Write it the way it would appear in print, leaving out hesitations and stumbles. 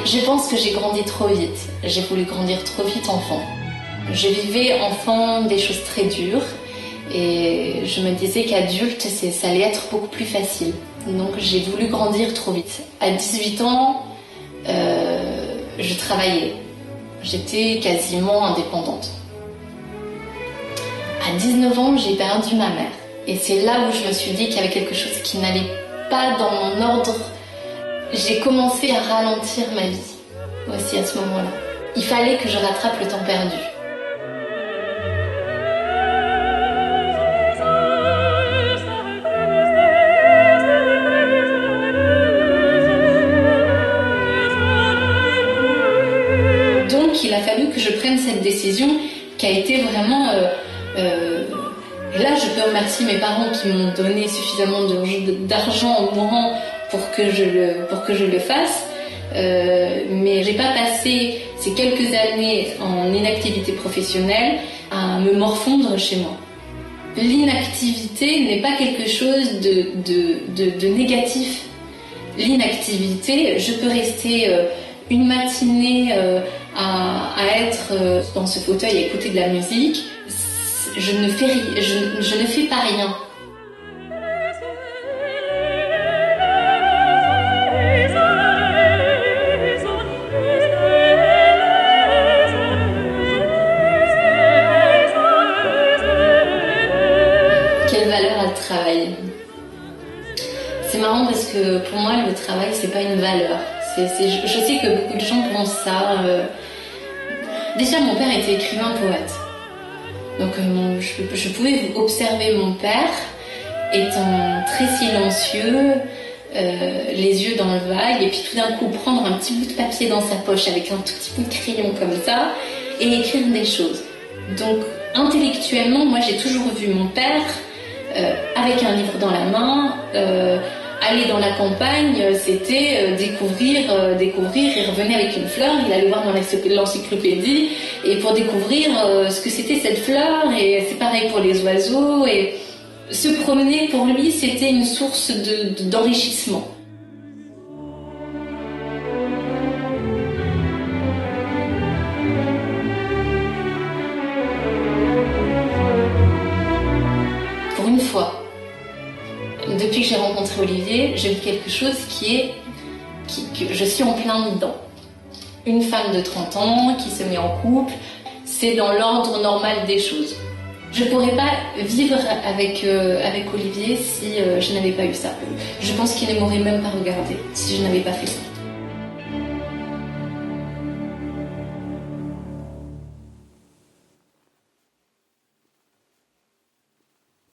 Je pense que j'ai grandi trop vite. J'ai voulu grandir trop vite enfant. Je vivais enfant des choses très dures et je me disais qu'adulte, ça allait être beaucoup plus facile. Donc j'ai voulu grandir trop vite. À 18 ans, je travaillais. J'étais quasiment indépendante. À 19 ans, j'ai perdu ma mère. Et c'est là où je me suis dit qu'il y avait quelque chose qui n'allait pas dans mon ordre. J'ai commencé à ralentir ma vie aussi à ce moment-là. Il fallait que je rattrape le temps perdu. Donc il a fallu que je prenne cette décision qui a été vraiment... Et là, je peux remercier mes parents qui m'ont donné suffisamment d'argent en mourant pour que je le fasse. Mais j'ai pas passé ces quelques années en inactivité professionnelle à me morfondre chez moi. L'inactivité n'est pas quelque chose de négatif. L'inactivité, je peux rester une matinée à être dans ce fauteuil à écouter de la musique. Je ne fais pas rien. Quelle valeur a le travail? C'est marrant parce que pour moi le travail c'est pas une valeur. Je sais que beaucoup de gens pensent ça. Déjà mon père était écrivain poète. Donc je pouvais observer mon père étant très silencieux, les yeux dans le vague, et puis tout d'un coup prendre un petit bout de papier dans sa poche avec un tout petit bout de crayon comme ça et écrire des choses. Donc intellectuellement, moi j'ai toujours vu mon père avec un livre dans la main, aller dans la campagne, c'était découvrir, il revenait avec une fleur, il allait voir dans l'encyclopédie et pour découvrir ce que c'était cette fleur, et c'est pareil pour les oiseaux, et se promener pour lui c'était une source d'enrichissement. Pour une fois, depuis que j'ai rencontré Olivier, j'ai vu quelque chose que je suis en plein dedans. Une femme de 30 ans qui se met en couple, c'est dans l'ordre normal des choses. Je ne pourrais pas vivre avec Olivier si je n'avais pas eu ça. Je pense qu'il ne m'aurait même pas regardé si je n'avais pas fait ça.